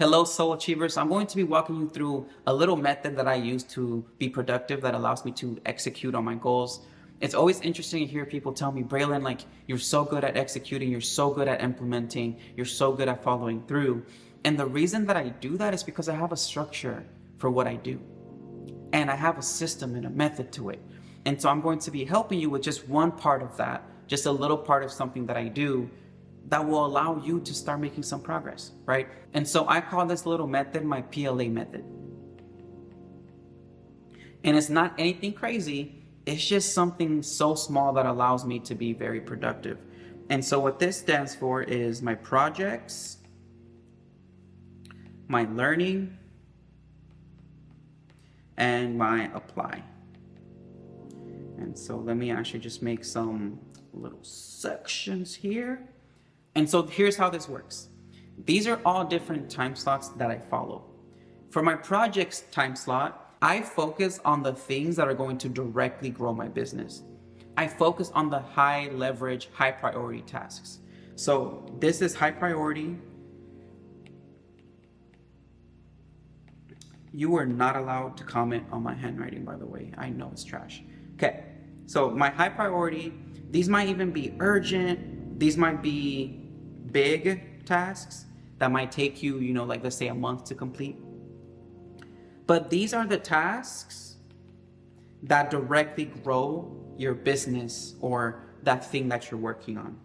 Hello, Soul Achievers. I'm going to be walking you through a little method that I use to be productive that allows me to execute on my goals. It's always interesting to hear people tell me, Braylon, like, you're so good at executing, you're so good at implementing, you're so good at following through. And the reason that I do that is because I have a structure for what I do. And I have a system and a method to it. And so I'm going to be helping you with just one part of that, just a little part of something that I do that will allow you to start making some progress, right? And so I call this little method my PLA method. And it's not anything crazy. It's just something so small that allows me to be very productive. And so what this stands for is my projects, my learning, and my apply. And so let me actually just make some little sections here. And so here's how this works. These are all different time slots that I follow. For my projects time slot, I focus on the things that are going to directly grow my business. I focus on the high leverage, high priority tasks. So this is high priority. You are not allowed to comment on my handwriting, by the way. I know it's trash. Okay, so my high priority, these might even be urgent. These might be big tasks that might take you, like let's say a month to complete. But these are the tasks that directly grow your business or that thing that you're working on.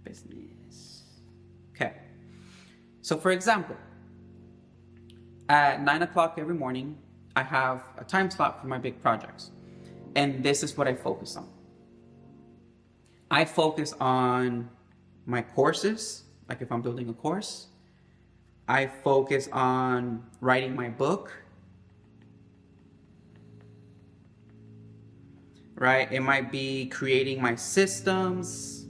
Business. Okay. So for example, at 9 o'clock every morning, I have a time slot for my big projects. And this is what I focus on. I focus on my courses, like if I'm building a course. I focus on writing my book, right? It might be creating my systems,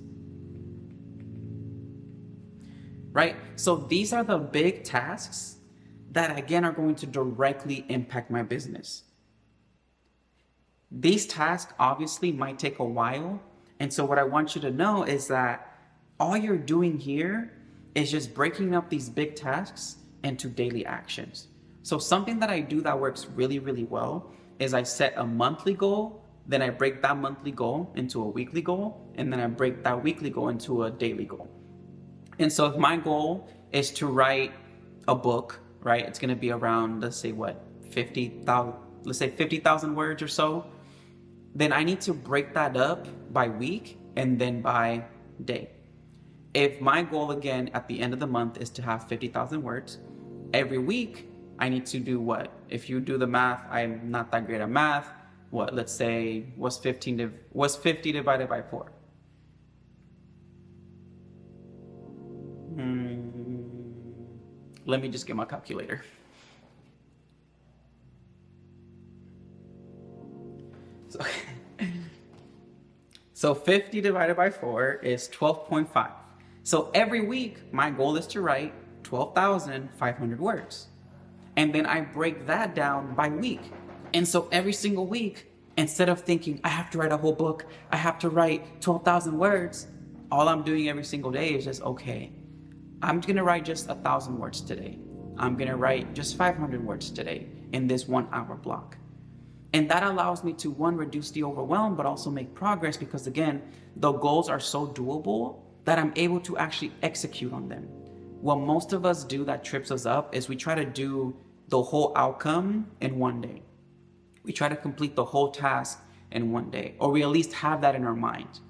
right? So these are the big tasks that again are going to directly impact my business. These tasks obviously might take a while. And so what I want you to know is that all you're doing here is just breaking up these big tasks into daily actions. So something that I do that works really, really well is I set a monthly goal, then I break that monthly goal into a weekly goal, and then I break that weekly goal into a daily goal. And so if my goal is to write a book, right, it's going to be around, let's say 50,000 words or so. Then I need to break that up by week and then by day. If my goal again at the end of the month is to have 50,000 words, every week I need to do what? If you do the math, I'm not that great at math. What, let's say, what's 50 divided by 4? Let me just get my calculator. So 50 divided by 4 is 12.5. So every week, my goal is to write 12,500 words. And then I break that down by week. And so every single week, instead of thinking, I have to write a whole book, I have to write 12,000 words, all I'm doing every single day is just, okay, I'm gonna write just 1,000 words today. I'm gonna write just 500 words today in this 1 hour block. And that allows me to, one, reduce the overwhelm, but also make progress because, again, the goals are so doable that I'm able to actually execute on them. What most of us do that trips us up is we try to do the whole outcome in one day. We try to complete the whole task in one day, or we at least have that in our mind.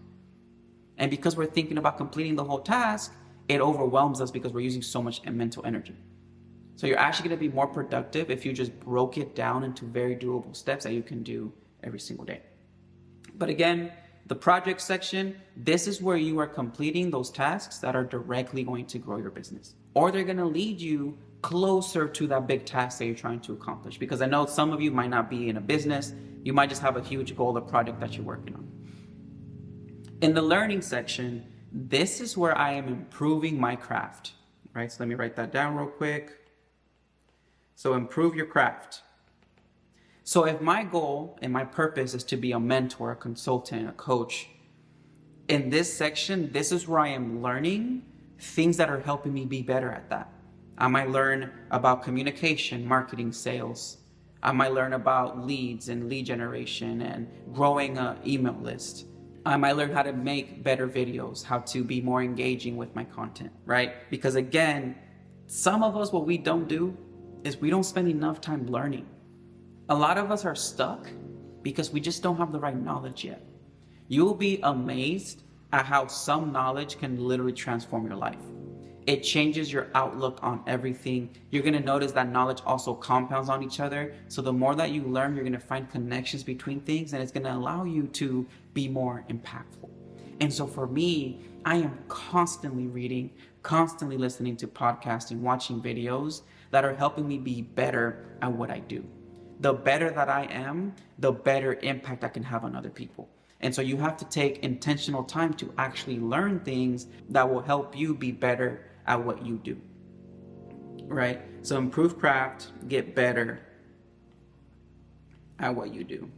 And because we're thinking about completing the whole task, it overwhelms us because we're using so much mental energy. So you're actually going to be more productive if you just broke it down into very doable steps that you can do every single day. But again, the project section, this is where you are completing those tasks that are directly going to grow your business, or they're going to lead you closer to that big task that you're trying to accomplish. Because I know some of you might not be in a business. You might just have a huge goal or project that you're working on. In the learning section, this is where I am improving my craft, right? So let me write that down real quick. So improve your craft. So if my goal and my purpose is to be a mentor, a consultant, a coach, In this section, this is where I am learning things that are helping me be better at that. I might learn about communication, marketing, sales. I might learn about leads and lead generation and growing an email list. I might learn how to make better videos, how to be more engaging with my content, right? Because again, some of us, what we don't do is we don't spend enough time learning. A lot of us are stuck because we just don't have the right knowledge yet. You'll be amazed at how some knowledge can literally transform your life. It changes your outlook on everything. You're gonna notice that knowledge also compounds on each other. So the more that you learn, you're gonna find connections between things, and it's gonna allow you to be more impactful. And so for me, I am constantly reading, constantly listening to podcasts and watching videos that are helping me be better at what I do. The better that I am, the better impact I can have on other people. And so you have to take intentional time to actually learn things that will help you be better at what you do, right? So improve craft, get better at what you do.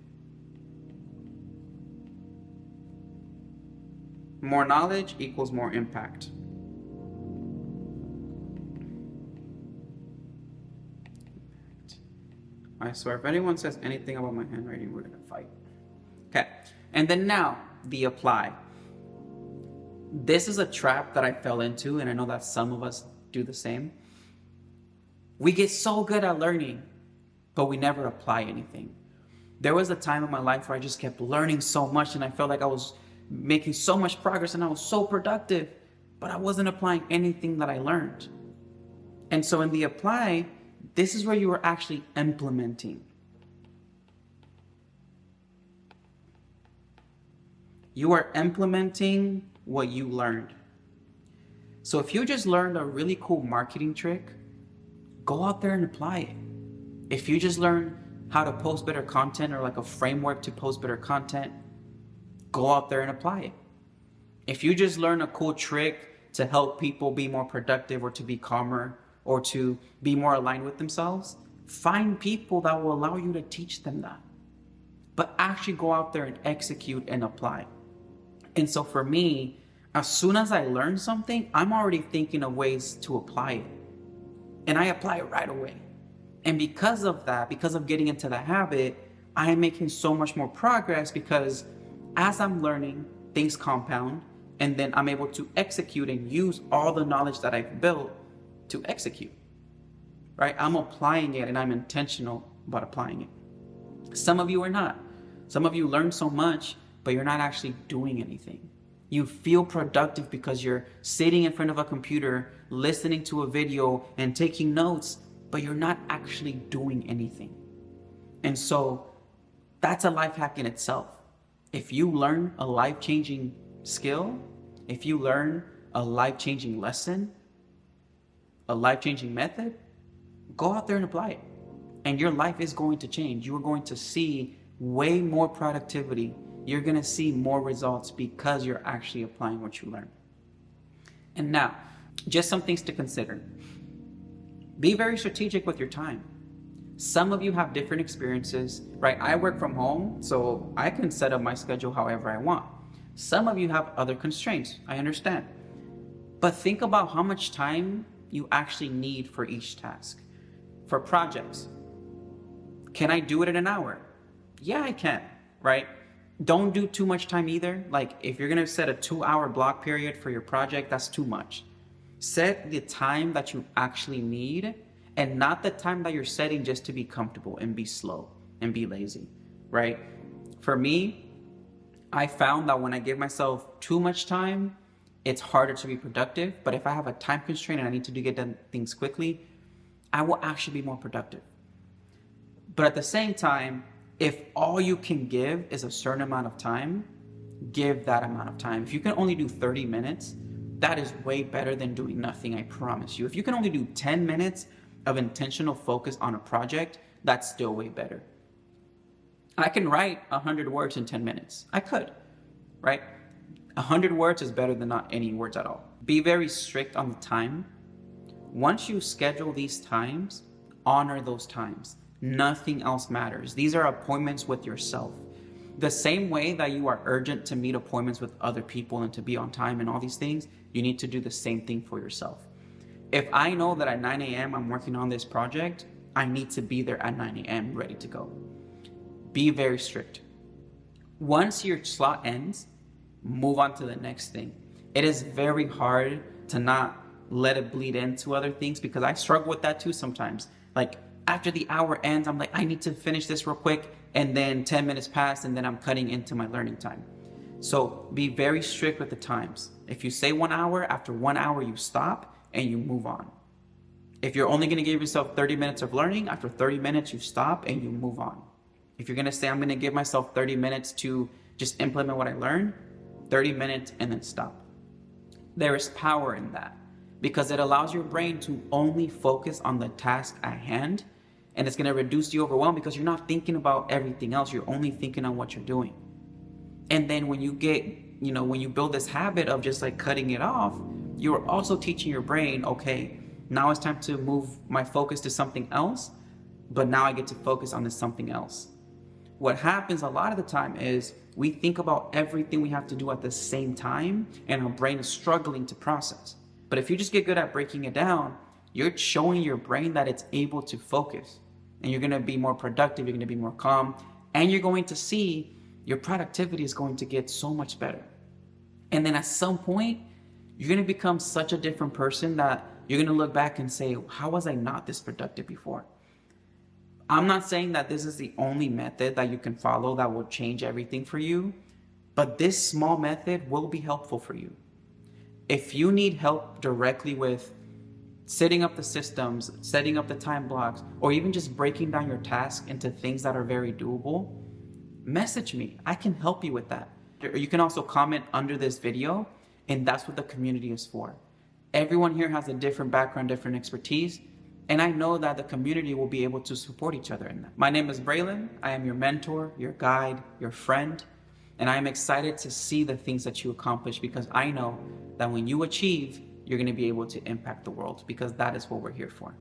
More knowledge equals more impact. I swear, if anyone says anything about my handwriting, we're gonna fight. Okay, and then now, the apply. This is a trap that I fell into, and I know that some of us do the same. We get so good at learning, but we never apply anything. There was a time in my life where I just kept learning so much, and I felt like I was making so much progress, and I was so productive, but I wasn't applying anything that I learned. And so in the apply, this is where you are actually implementing. You are implementing what you learned. So if you just learned a really cool marketing trick, go out there and apply it. If you just learned how to post better content, or like a framework to post better content, go out there and apply it. If you just learn a cool trick to help people be more productive, or to be calmer, or to be more aligned with themselves, find people that will allow you to teach them that. But actually go out there and execute and apply. And so for me, as soon as I learn something, I'm already thinking of ways to apply it. And I apply it right away. And because of that, because of getting into the habit, I am making so much more progress, because as I'm learning, things compound, and then I'm able to execute and use all the knowledge that I've built to execute, right? I'm applying it, and I'm intentional about applying it. Some of you are not. Some of you learn so much, but you're not actually doing anything. You feel productive because you're sitting in front of a computer, listening to a video and taking notes, but you're not actually doing anything. And so that's a life hack in itself. If you learn a life-changing skill, if you learn a life-changing lesson, a life-changing method, go out there and apply it. And your life is going to change. You are going to see way more productivity. You're going to see more results because you're actually applying what you learn. And now, just some things to consider. Be very strategic with your time. Some of you have different experiences, right? I work from home, so I can set up my schedule however I want. Some of you have other constraints, I understand. But think about how much time you actually need for each task. For projects, can I do it in an hour? Yeah, I can, right? Don't do too much time either. Like if you're gonna set a 2-hour block period for your project, that's too much. Set the time that you actually need, and not the time that you're setting just to be comfortable and be slow and be lazy, right? For me, I found that when I give myself too much time, it's harder to be productive. But if I have a time constraint and I need to get done things quickly, I will actually be more productive. But at the same time, if all you can give is a certain amount of time, give that amount of time. If you can only do 30 minutes, that is way better than doing nothing, I promise you. If you can only do 10 minutes of intentional focus on a project, that's still way better. I can write 100 words in 10 minutes. I could, right? 100 words is better than not any words at all. Be very strict on the time. Once you schedule these times, honor those times. Nothing else matters. These are appointments with yourself. The same way that you are urgent to meet appointments with other people and to be on time and all these things, you need to do the same thing for yourself. If I know that at 9 a.m. I'm working on this project, I need to be there at 9 a.m. ready to go. Be very strict. Once your slot ends, move on to the next thing. It is very hard to not let it bleed into other things, because I struggle with that too sometimes. Like after the hour ends, I'm like, I need to finish this real quick, and then 10 minutes pass and then I'm cutting into my learning time. So be very strict with the times. If you say 1 hour, after 1 hour you stop and you move on. If you're only gonna give yourself 30 minutes of learning, after 30 minutes you stop and you move on. If you're gonna say, I'm gonna give myself 30 minutes to just implement what I learned, 30 minutes and then stop. There is power in that, because it allows your brain to only focus on the task at hand, and it's gonna reduce the overwhelm because you're not thinking about everything else. You're only thinking on what you're doing. And then when you get, when you build this habit of just like cutting it off, you're also teaching your brain, okay, now it's time to move my focus to something else, but now I get to focus on this something else. What happens a lot of the time is we think about everything we have to do at the same time, and our brain is struggling to process. But if you just get good at breaking it down, you're showing your brain that it's able to focus, and you're gonna be more productive, you're gonna be more calm, and you're going to see your productivity is going to get so much better. And then at some point, you're gonna become such a different person that you're gonna look back and say, how was I not this productive before? I'm not saying that this is the only method that you can follow that will change everything for you, but this small method will be helpful for you. If you need help directly with setting up the systems, setting up the time blocks, or even just breaking down your task into things that are very doable, message me. I can help you with that. You can also comment under this video, and that's what the community is for. Everyone here has a different background, different expertise, and I know that the community will be able to support each other in that. My name is Braylon. I am your mentor, your guide, your friend, and I am excited to see the things that you accomplish, because I know that when you achieve, you're going to be able to impact the world, because that is what we're here for.